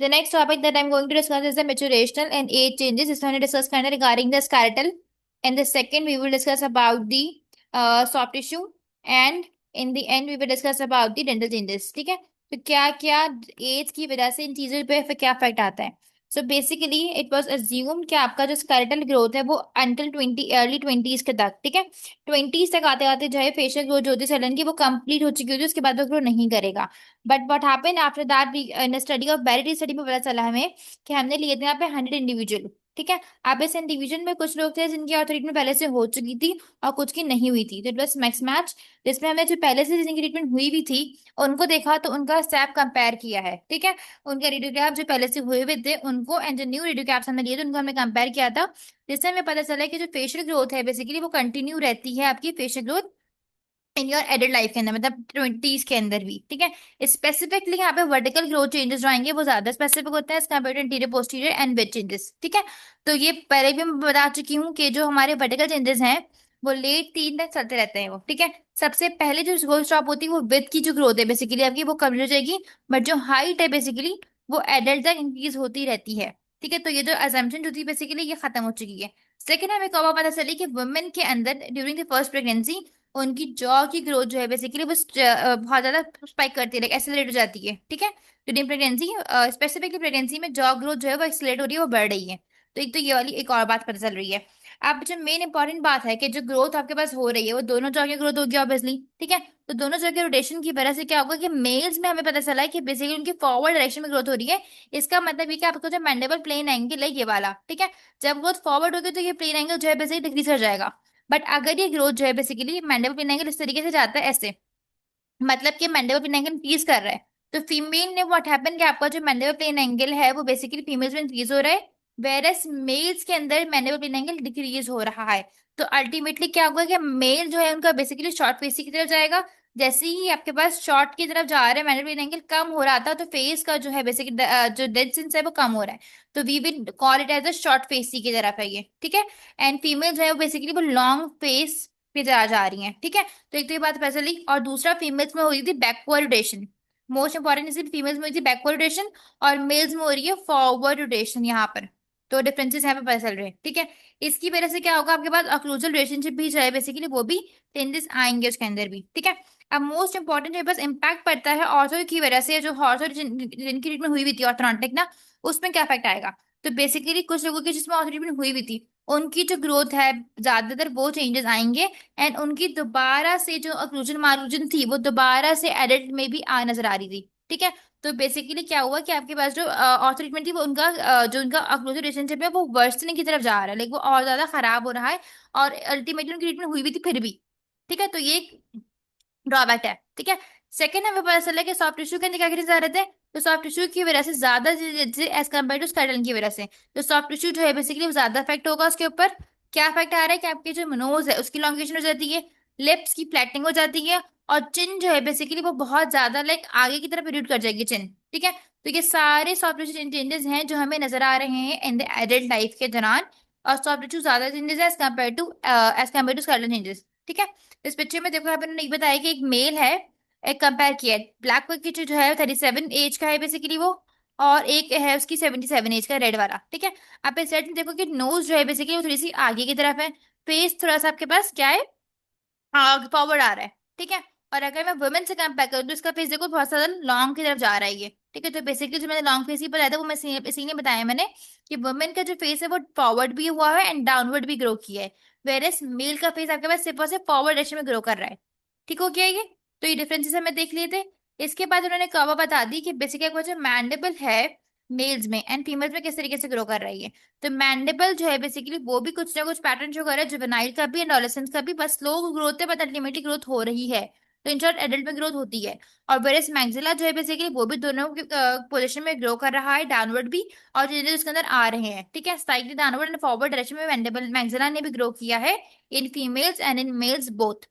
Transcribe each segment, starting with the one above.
The next topic that I'm going to discuss is the maturational and age changes. इसमें हमने discuss करना है regarding the skeletal, and the second we will discuss about the soft tissue, and in the end we will discuss about the dental changes. ठीक है, तो क्या क्या as की वजह से इन चीजों पे फिर क्या इफेक्ट आता है. So basically it was assumed कि आपका जो स्केलेटल ग्रोथ है वो अंटिल 20 अर्ली 20s के तक, ठीक है, 20s तक आते आते जो है फेशियल ग्रोथ जो होती है सैलन की वो कंप्लीट हो चुकी होती है, उसके बाद वो ग्रो नहीं करेगा. But what happened after that, in study of बैरिटी स्टडी में पता चला हमें कि हमने लिए थे यहाँ पे 100 इंडिविजुअल. ठीक है, अब इस इंडिविजुअल में कुछ लोग थे जिनकी ऑर्थो ट्रीटमेंट पहले से हो चुकी थी और कुछ की नहीं हुई थी, तो इट वाज मिक्स मैच. जिसमें हमने जो पहले से जिनकी ट्रीटमेंट हुई भी थी उनको देखा तो उनका स्टेप कंपेयर किया है. ठीक है, उनके रेडियोग्राफ जो पहले से हुए हुए थे उनको एंड जो न्यू रेडियोग्राफ्स हमने लिए थे उनको हमने कंपेयर किया था. जिससे हमें पता चला कि जो फेशियल ग्रोथ है बेसिकली वो कंटिन्यू रहती है आपकी facial growth in your adult life के अंदर, मतलब 20s के अंदर भी. ठीक है, स्पेसिफिकली यहाँ पे वर्टिकल ग्रोथ चेंजेस जो आएंगे वो ज्यादा स्पेसिफिक होते हैं as compared to interior posterior and वेज चेंजेस. ठीक है, तो ये पहले भी मैं बता चुकी हूँ कि जो हमारे वर्टिकल चेंजेस हैं वो लेट टीन तक चलते रहते हैं वो. ठीक है, सबसे पहले जो ग्रोथ स्टॉप होती है वो विथ की जो ग्रोथ है बेसिकली आपकी वो कम हो जाएगी, बट जो हाइट है बेसिकली वो एडल्ट तक इंक्रीज होती रहती है. ठीक है, तो ये जो अजम्पशन जो थी बेसिकली ये खत्म हो चुकी है. सेकेंड, हमें कब पता चली कि वुमेन के अंदर ड्यूरिंग द फर्स्ट प्रेगनेंसी उनकी जॉ की ग्रोथ जो है बेसिकली वो बहुत ज्यादा स्पाइक करती है, लाइक एक्सेलरेट हो जाती है. ठीक है, ड्यूरिंग प्रेगनेंसी स्पेसिफिकली प्रेगनेंसी में जॉ ग्रोथ जो है वो एक्सेलरेट हो रही है, वो बढ़ रही है. तो एक तो ये वाली एक और बात पता चल रही है. अब जो मेन इंपॉर्टेंट बात है कि जो ग्रोथ आपके पास हो रही है वो दोनों जॉ की ग्रोथ होगी ऑब्वियसली. ठीक है, तो दोनों जॉ के रोटेशन की वजह से क्या होगा कि मेल्स में हमें पता चला है कि बेसिकली उनकी फॉरवर्ड डायरेक्शन में ग्रोथ हो रही है. इसका मतलब ये कि आपको जो मैंडेबल प्लेन एंगल है ये वाला, ठीक है, जब ग्रोथ फॉरवर्ड होगी तो ये प्लेन एंगल जो है बेसिकली डिक्रीज हो जाएगा. बट अगर ये ग्रोथ जो है बेसिकली मैंडेबल प्लेन एंगल इस तरीके से जाता है ऐसे, मतलब कि मैंडेबल प्लेन एंगल इंक्रीज कर रहा है, तो फीमेल ने व्हाट हैपन कि आपका जो मैंडेबल प्लेन एंगल है वो बेसिकली फीमेल्स में इंक्रीज हो रहा है, वेरस मेल्स के अंदर मैंडेबल प्लेन एंगल डिक्रीज हो रहा है. तो अल्टीमेटली क्या होगा कि मेल जो है उनका बेसिकली शॉर्ट फेस की तरफ जाएगा. जैसे ही आपके पास शॉर्ट की तरफ जा रहा है मैंडेबल प्लेन एंगल कम हो रहा था तो फेस का जो है बेसिकली जो डिस्टेंस है वो कम हो रहा है. तो we will call it as a short face की तरफ है ये. ठीक है, एंड फीमेल जो है वो बेसिकली वो लॉन्ग फेस पे जा रही हैं. ठीक है, तो एक तो ये बात पता चली. और दूसरा, फीमेल्स में हो रही थी बैकवर्ड रोटेशन. मोस्ट इंपॉर्टेंट इसी फीमेल्स में हुई थी बैकवर्ड रोटेशन और मेल्स में हो रही है फॉरवर्ड रोटेशन यहाँ पर. तो डिफरेंसेस यहाँ पे पता चल रहे हैं. ठीक है, इसकी वजह से क्या होगा आपके पास अक्लूजल रिलेशनशिप भी जो है बेसिकली वो भी चेंजेस आएंगे उसके अंदर भी. ठीक है, अब मोस्ट इंपॉर्टेंट जो बस इम्पैक्ट पड़ता है ऑर्थो की वजह से, जो ऑर्थो जिनकी ट्रीटमेंट हुई हुई थी ऑर्थोडोंटिक ना, उसमें क्या इफेक्ट आएगा. तो बेसिकली कुछ लोगों की जिसमें ऑर्थो ट्रीटमेंट हुई हुई थी उनकी जो ग्रोथ है ज्यादातर वो चेंजेस आएंगे, एंड उनकी दोबारा से जो अक्लूजन मार्जिन थी वो दोबारा से एडल्ट में भी आ नजर आ रही थी. ठीक है, तो बेसिकली क्या हुआ कि आपके पास जो ऑर्थो ट्रीटमेंट थी वो उनका जो उनका अक्लूजन रिलेशनशिप है वो वर्सनिंग की तरफ जा रहा है, लाइक वो और ज्यादा खराब हो रहा है. और अल्टीमेटली उनकी ट्रीटमेंट हुई भी थी फिर भी. ठीक है, तो ये ड्रॉबैक है. ठीक है, सेकंड हमें पता चला कि सॉफ्ट टिश्यू के अंदर क्या करने जा रहे थे, तो सॉफ्ट टिश्यू की वजह से ज्यादा एज कम्पेयर टू स्केलेटन की वजह से, तो सॉफ्ट टिश्यू जो है बेसिकली वो ज्यादा इफेक्ट होगा उसके ऊपर. क्या इफेक्ट आ रहा है कि आपकी जो नोज है उसकी लॉन्गेशन हो जाती है, लिप्स की फ्लैटनिंग हो जाती है, और चिन जो है बेसिकली वो बहुत ज्यादा लाइक आगे की तरफ रिड्यूस कर जाएगी चिन. ठीक है, तो ये सारे सॉफ्ट टिश्यू चेंजेस हैं जो हमें नजर आ रहे हैं इन द एडल्ट लाइफ के दौरान. और सॉफ्ट टिश्यू ज्यादा चेंजेस है as compared to skeleton changes. ठीक है, इस पिक्चर में देखो यहाँ पे उन्होंने बताया कि एक मेल है, एक कंपेयर किया है. ब्लैक की जो है 37 एज का है बेसिकली वो, और एक है उसकी 77 एज का रेड वाला. ठीक है, आप इस साइड में देखो कि नोज जो है बेसिकली वो थोड़ी सी आगे की तरफ है, फेस थोड़ा सा आपके पास क्या है फॉरवर्ड आ रहा है. ठीक है, और अगर मैं वुमेन से कंपेयर करूँ तो इसका फेस देखो बहुत ज्यादा लॉन्ग की तरफ जा रहा है ये. ठीक है, तो बेसिकली जो मैंने लॉन्ग फेस ही बताया था वो मैं इसीलिए बताया मैंने कि वुमेन का जो फेस है वो फॉरवर्ड भी हुआ है एंड डाउनवर्ड भी ग्रो किया है, वेरएस मेल का फेस आपके पास सिर्फ और सिर्फ फॉरवर्ड डायरेक्शन में ग्रो कर रहा है. ठीक हो गया ये, तो ये डिफरेंसेस हमें देख लिए थे. इसके बाद उन्होंने कवा बता दी कि बेसिकली जो मैंडेबल है मेल्स में एंड फीमेल्स में किस तरीके से ग्रो कर रही है. तो मैंडेबल जो है बेसिकली वो भी कुछ ना कुछ पैटर्न शो कर रहा है, जुवेनाइल का भी एंडोलेसेंस का भी, बस स्लो ग्रोथ है बट अल्टीमेटली ग्रोथ हो रही है. तो इन शॉर्ट एडल्ट में ग्रोथ होती है. और वेरस मैक्सिला जो है बेसिकली वो भी दोनों पोजीशन में ग्रो कर रहा है, डाउनवर्ड भी और चेंजेस उसके अंदर आ रहे हैं. ठीक है, slightly downward and forward direction में मैंडेबल मैक्सिला ने भी ग्रो किया है in females and in males both.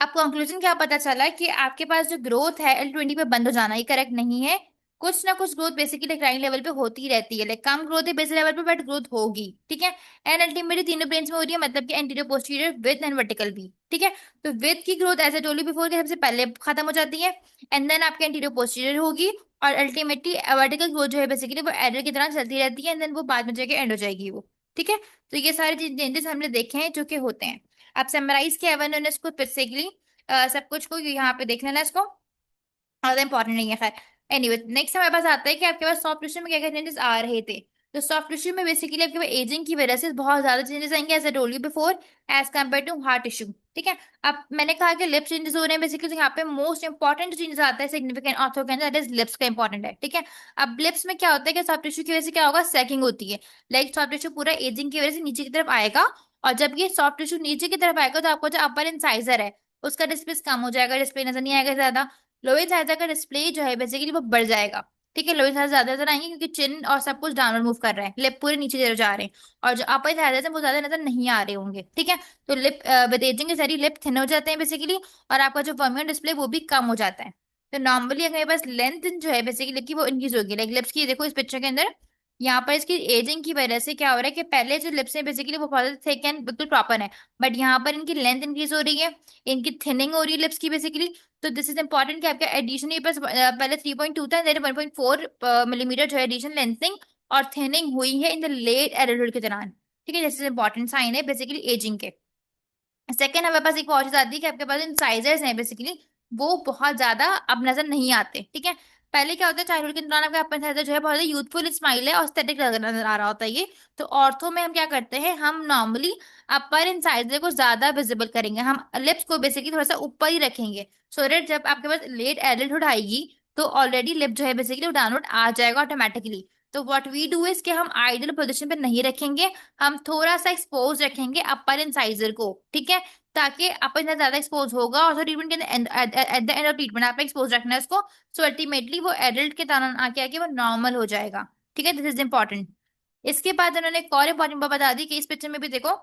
अब कंक्लूजन क्या पता चला कि आपके पास जो ग्रोथ है L20 पे बंद हो जाना ये करेक्ट नहीं है. कुछ ना कुछ ग्रोथ बेसिकली क्राइम लेवल पे होती रहती है, लाइक कम ग्रोथ है बेसिक लेवल पे बट ग्रोथ होगी. ठीक है, एंड अल्टीमेटली तीनों ब्रेन्स में हो रही है, मतलब कि anterior posterior with and vertical भी. ठीक है, तो विथ की ग्रोथ एज ए टोली बिफोर सबसे पहले खत्म हो जाती है, एंड देन आपके एंटीरियर पोस्टीरियर होगी, और अल्टीमेटली वर्टिकल ग्रोथ जो है बेसिकली वो एरर की तरह चलती रहती है, एंड देन वो बाद में जाके एंड हो जाएगी वो। ठीक है, तो ये सारे चेंजेस हमने देखे हैं जो कि होते हैं। अब समराइज किया हुआ इन्होंने इसको बेसिकली सब कुछ को यहाँ पे देख लेना इसको, ज्यादा इंपॉर्टेंट नहीं है खैर। एनीवे नेक्स्ट हमारे पास आता है कि आपके पास सॉफ्ट टिश्यू में क्या क्या चेंजेस आ रहे थे। तो सॉफ्ट टिश्यू में बेसिकली आपके पास एजिंग की वजह से बहुत ज्यादा चेंजेस आएंगे, as I told you before, as compared to hard tissue. ठीक है, अब मैंने कहा कि लिप चेंजेस हो रहे हैं बेसिकली, तो यहाँ पे मोस्ट इंपॉर्टेंट चेंजेस आता है सिग्निफिकेंट ऑर्थो के अंदर, दैट इज लिप्स का इंपॉर्टेंट है। ठीक है, अब लिप्स में क्या होता है कि सॉफ्ट टिश्यू की वजह से क्या होगा, सैगिंग होती है। लाइक सॉफ्ट टिश्यू पूरा एजिंग की वजह से नीचे की तरफ आएगा, और जब ये सॉफ्ट टिश्यू नीचे की तरफ आएगा तो आपको जो अपर इंसाइजर है उसका डिस्प्ले कम हो जाएगा, डिस्प्ले नजर नहीं आएगा ज्यादा। लोअर साइज का डिस्प्ले जो है बेसिकली वो बढ़ जाएगा। ठीक है, लोअर साइज ज्यादा नजर आएंगे क्योंकि चिन और सब कुछ डाउनवर्ड मूव कर रहे हैं, लिप पूरे नीचे की तरफ जा रहे हैं, और जो अपर साइज है वो ज्यादा नजर नहीं आ रहे होंगे। ठीक है, तो लिप विद एजिंग के सारी लिप थिन हो जाते हैं बेसिकली, और आपका जो वर्मियन डिस्प्ले वो भी कम हो जाता है। तो नॉर्मली अगर बस लेंथ जो है बेसिकली लिप की वो इंक्रीज होगी, लाइक लिप्स की देखो इस पिक्चर के अंदर, यहाँ पर इसकी एजिंग की वजह से क्या हो रहा है कि पहले जो लिप्स है बेसिकली वो बहुत थिक एंड बिल्कुल प्रॉपर है, बट यहाँ पर इनकी लेंथ इंक्रीज हो रही है, इनकी थिनिंग हो रही है लिप्स की बेसिकली। तो दिस इज इंपॉर्टेंट कि आपका एडिशन ये बस पहले 3.2 था, 1.4 मिलीमीटर जो है एडिशन लेंथिंग और थिनिंग हुई है इन द लेट एडल्टहुड के दौरान। ठीक है, दिस इज इंपॉर्टेंट साइन है बेसिकली एजिंग के। सेकेंड हमारे पास एक और चीज आती है कि आपके पास इंसाइजर्स हैं बेसिकली, वो बहुत ज्यादा अब नजर नहीं आते। ठीक है, पहले क्या होता है चाइल्डहुड के दौरान आपका अपर इंसाइजर जो है बहुत ज्यादा यूथफुल स्माइल है और एस्थेटिक नजर आ रहा होता है ये। तो ऑर्थो में हम क्या करते हैं, हम नॉर्मली अपर इंसाइजर को ज्यादा विजिबल करेंगे, हम लिप्स को बेसिकली थोड़ा सा ऊपर ही रखेंगे, सो दैट जब आपके पास लेट एडल्टहुड आएगी तो ऑलरेडी लिप जो है बेसिकली वो डाउनवर्ड आ जाएगा ऑटोमेटिकली। तो व्हाट वी डू इज कि हम आइडियल पोजिशन पे नहीं रखेंगे, हम थोड़ा सा एक्सपोज रखेंगे अपर इंसाइजर को। ठीक है, ताकि अपन इतना ज्यादा एक्सपोज होगा और ट्रीटमेंट के at the end of treatment आपने एक्सपोज रखना है उसको, सो अल्टीमेटली वो एडल्ट के दौरान आके आके वो नॉर्मल हो जाएगा। ठीक है, दिस इज इंपॉर्टेंट। इसके बाद उन्होंने एक और इंपॉर्टेंट बात बता दी कि इस पिक्चर में भी देखो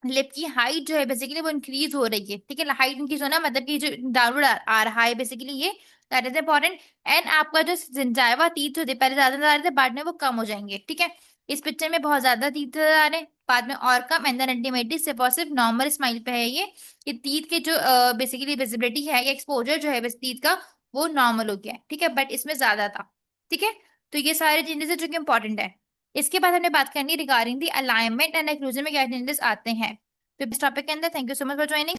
लिप की हाइट जो है बेसिकली वो इंक्रीज हो रही है। ठीक है, हाइट इंक्रीज होना मतलब कि जो डाउनवर्ड आ रहा है बेसिकली ये, दैट इज इंपॉर्टेंट। एंड आपका जो जिंजाइवा टीथ होते पहले ज्यादा नजर आ रहे थे, बाद में वो कम हो जाएंगे। ठीक है, इस पिक्चर में बहुत ज्यादा टीथ नजर आ रहे हैं, बाद में और कम, एंड देन अल्टीमेटली सिर्फ और सिर्फ नॉर्मल स्माइल पे है ये टीथ के जो बेसिकली विजिबिलिटी है या एक्सपोजर जो है बस टीथ का वो नॉर्मल हो गया है। ठीक है, बट इसमें ज्यादा था। ठीक है, तो ये सारे चेंजेस है जो कि इंपॉर्टेंट है। इसके बाद हमने बात करनी regarding the alignment and occlusion में क्या चेंजेस आते हैं। तो इस टॉपिक के अंदर thank you so much for joining.